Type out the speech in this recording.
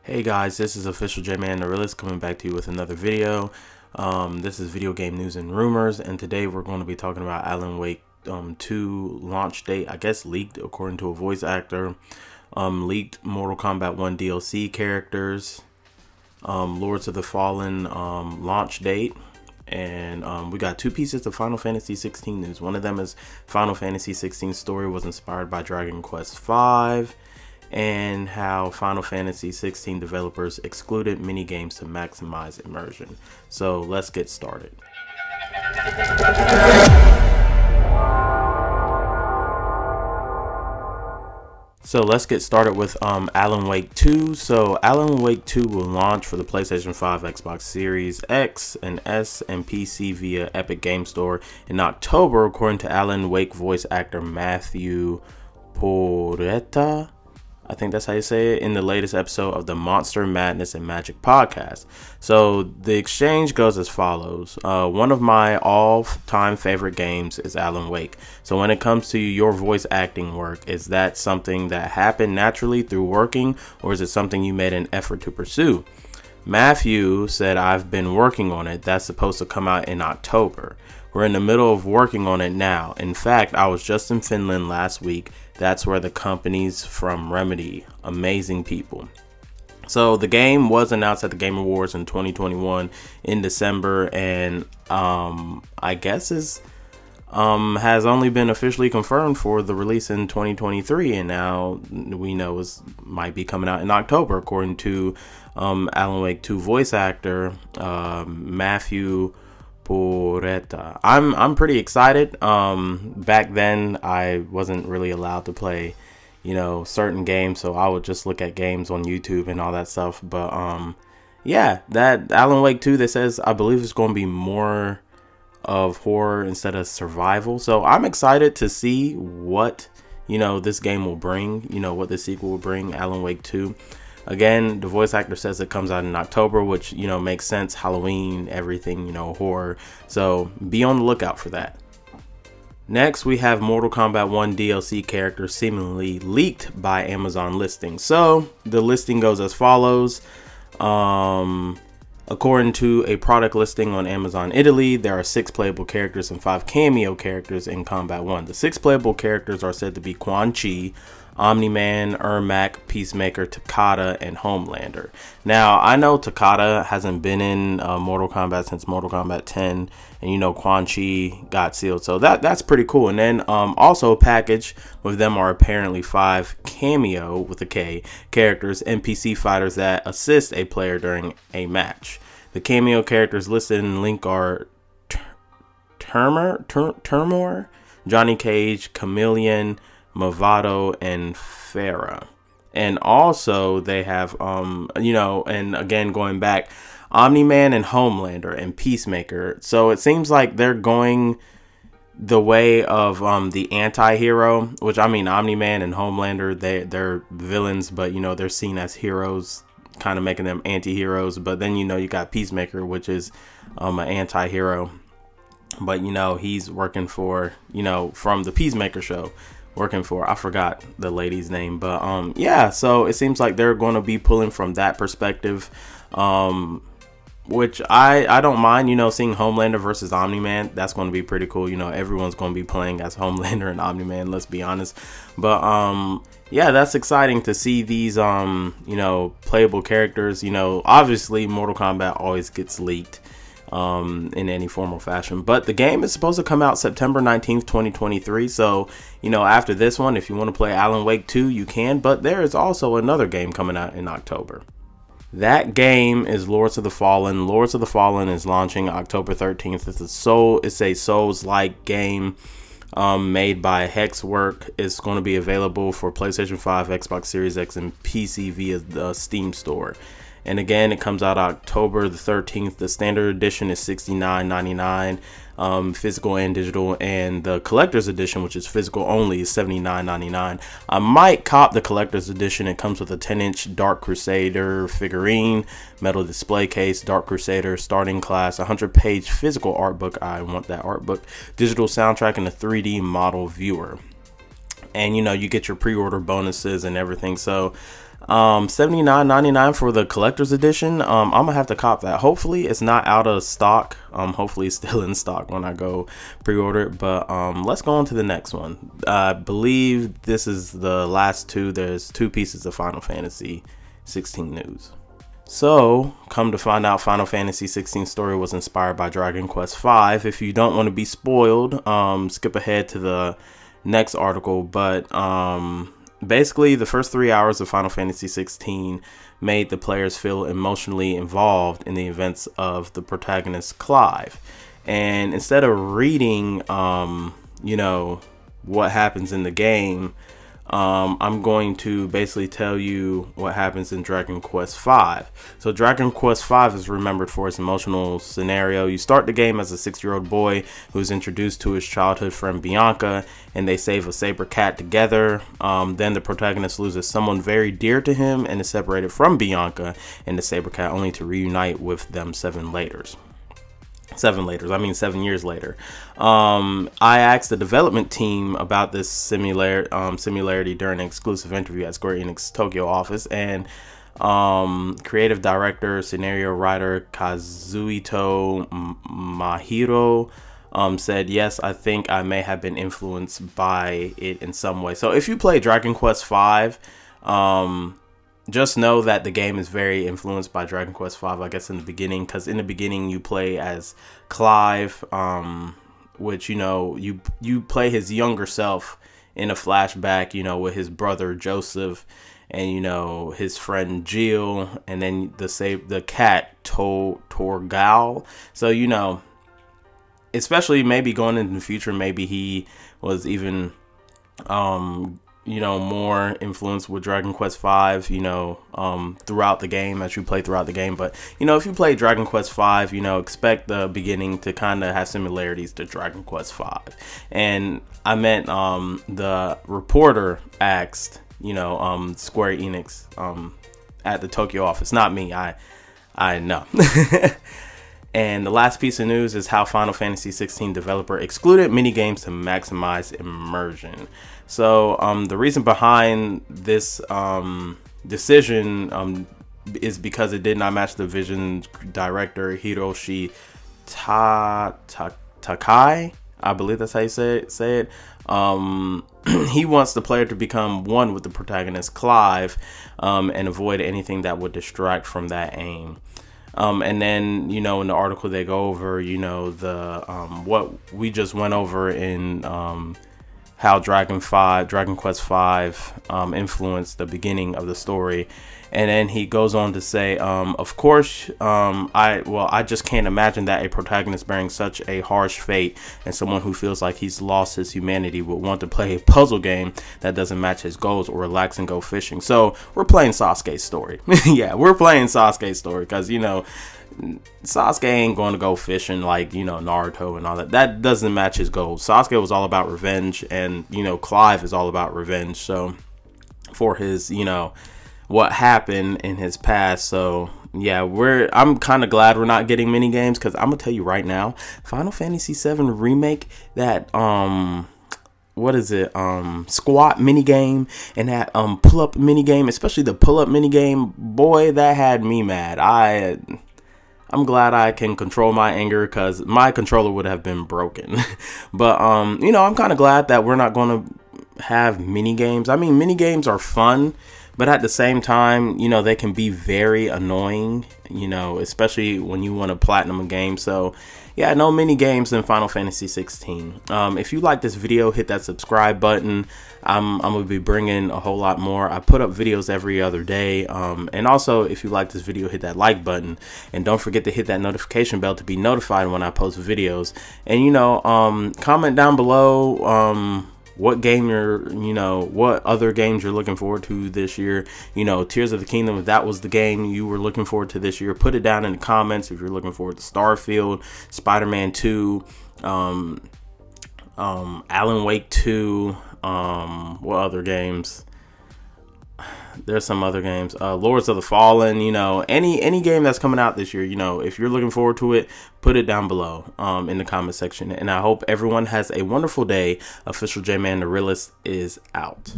Hey guys, this is officaljamntherealist coming back to you with another video. This is video game news and rumors, and today we're going to be talking about Alan Wake 2 launch date. I guess leaked according to a voice actor. Leaked Mortal Kombat 1 DLC characters. Lords of the Fallen launch date. And we got two pieces of Final Fantasy 16 news. One of them is Final Fantasy 16 story was inspired by Dragon Quest V, and how Final Fantasy 16 developers excluded minigames to maximize immersion. So let's get started. So let's get started with Alan Wake 2. So Alan Wake 2 will launch for the PlayStation 5, Xbox Series X and S, and PC via Epic Game Store in October, according to Alan Wake voice actor Matthew Porretta. I think that's how you say it, in the latest episode of the Monster Madness and Magic podcast. So the exchange goes as follows. One of my all-time favorite games is Alan Wake. So when it comes to your voice acting work, is that something that happened naturally through working, or is it something you made an effort to pursue? Matthew said, I've been working on it. That's supposed to come out in October. We're in the middle of working on it now. In fact, I was just in Finland last week. That's where the company's from, Remedy. Amazing people. So the game was announced at the Game Awards in 2021 in December, and I guess has only been officially confirmed for the release in 2023, and now we know it might be coming out in October, according to Alan Wake 2 voice actor Matthew Porretta. I'm pretty excited. Back then I wasn't really allowed to play, certain games, so I would just look at games on YouTube and all that stuff. But yeah, that Alan Wake 2, that says, I believe it's going to be more of horror instead of survival. So I'm excited to see what, this game will bring, what the sequel will bring, Alan Wake 2. Again, the voice actor says it comes out in October, which, makes sense. Halloween, everything, horror. So be on the lookout for that. Next, we have Mortal Kombat 1 DLC character seemingly leaked by Amazon listing. So the listing goes as follows. According to a product listing on Amazon Italy, there are 6 playable characters and 5 cameo characters in Kombat 1. The 6 playable characters are said to be Quan Chi, Omni-Man, Ermac, Peacemaker, Takada, and Homelander. Now, I know Takada hasn't been in Mortal Kombat since Mortal Kombat 10, and Quan Chi got sealed, so that's pretty cool. And then also packaged with them are apparently 5 cameo, with a K, characters, NPC fighters that assist a player during a match. The cameo characters listed in the link are Termor, Johnny Cage, Chameleon, Movado, and Farah. And also they have and again, going back, Omni-Man and Homelander and Peacemaker. So it seems like they're going the way of the anti-hero, which, Omni-Man and Homelander, they're villains, but they're seen as heroes, kind of making them anti-heroes. But then you got Peacemaker, which is an anti-hero, but he's working for, from the Peacemaker show, working for, I forgot the lady's name, but yeah, so it seems like they're going to be pulling from that perspective, which I don't mind, seeing Homelander versus Omni-Man. That's going to be pretty cool. Everyone's going to be playing as Homelander and Omni-Man, let's be honest. But yeah, that's exciting to see these playable characters. Obviously Mortal Kombat always gets leaked in any form or fashion, but the game is supposed to come out September 19th, 2023. So after this one, if you want to play Alan Wake 2, you can, but there is also another game coming out in October. That game is Lords of the Fallen. Lords of the Fallen is launching October 13th. It's a Souls-like game made by Hexwork. It's going to be available for PlayStation 5, Xbox Series X, and PC via the Steam store. And again, it comes out October the 13th. The standard edition is $69.99, physical and digital. And the collector's edition, which is physical only, is $79.99. I might cop the collector's edition. It comes with a 10-inch Dark Crusader figurine, metal display case, Dark Crusader, starting class, 100-page physical art book. I want that art book. Digital soundtrack, and a 3D model viewer. And you get your pre-order bonuses and everything. So $79.99 for the collector's edition. I'm gonna have to cop that. Hopefully it's not out of stock. Hopefully it's still in stock when I go pre-order it. But let's go on to the next one. I believe this is the last two. There's two pieces of Final Fantasy 16 news. So, come to find out, Final Fantasy 16 story was inspired by Dragon Quest V. If you don't want to be spoiled, skip ahead to the next article. But basically, the first 3 hours of Final Fantasy 16 made the players feel emotionally involved in the events of the protagonist Clive. And instead of reading, what happens in the game, I'm going to basically tell you what happens in Dragon Quest V. So Dragon Quest V is remembered for its emotional scenario. You start the game as a 6-year-old boy who's introduced to his childhood friend Bianca, and they save a saber cat together. Then the protagonist loses someone very dear to him and is separated from Bianca and the saber cat, only to reunite with them 7 years later. I asked the development team about this similarity during an exclusive interview at Square Enix Tokyo office, and creative director, scenario writer Kazuhito Mahiro said, yes, I think I may have been influenced by it in some way. So if you play Dragon Quest V, just know that the game is very influenced by Dragon Quest V, I guess, in the beginning, because in the beginning you play as Clive, which, you play his younger self in a flashback, with his brother Joseph and, his friend Jill, and then the cat Torgal. So, especially maybe going into the future, maybe he was even more influenced with Dragon Quest V, throughout the game, as you play throughout the game. But, if you play Dragon Quest V, expect the beginning to kind of have similarities to Dragon Quest V. And I meant, the reporter asked, Square Enix, at the Tokyo office, not me. I know. And the last piece of news is how Final Fantasy 16 developer excluded minigames to maximize immersion. So the reason behind this decision is because it did not match the vision director Hiroshi Takai. I believe that's how you say it. He wants the player to become one with the protagonist Clive, and avoid anything that would distract from that aim. And then, in the article they go over, what we just went over in how Dragon Quest V influenced the beginning of the story. And then he goes on to say, of course, I just can't imagine that a protagonist bearing such a harsh fate and someone who feels like he's lost his humanity would want to play a puzzle game that doesn't match his goals or relax and go fishing. So we're playing Sasuke's story. Yeah, we're playing Sasuke's story because, Sasuke ain't going to go fishing like, Naruto and all that. That doesn't match his goals. Sasuke was all about revenge, and, Clive is all about revenge. So for his, what happened in his past. So yeah, I'm kind of glad we're not getting mini games, because I'm gonna tell you right now, Final Fantasy VII Remake, that what is it, squat mini game and that pull up mini game, especially the pull up mini game, boy, that had me mad. I'm glad I can control my anger, because my controller would have been broken. But I'm kind of glad that we're not going to have mini games. I mean, mini games are fun, but at the same time, they can be very annoying, especially when you want to platinum a game. So yeah, no mini games in Final Fantasy 16. If you like this video, hit that subscribe button. I'm going to be bringing a whole lot more. I put up videos every other day. And also, if you like this video, hit that like button. And don't forget to hit that notification bell to be notified when I post videos. And, comment down below what game what other games you're looking forward to this year. Tears of the Kingdom, if that was the game you were looking forward to this year, put it down in the comments. If you're looking forward to Starfield, Spider-Man 2, Alan Wake 2, what other games? There's some other games, Lords of the Fallen, any game that's coming out this year, if you're looking forward to it, put it down below in the comment section. And I hope everyone has a wonderful day. Official J Man the Realist is out.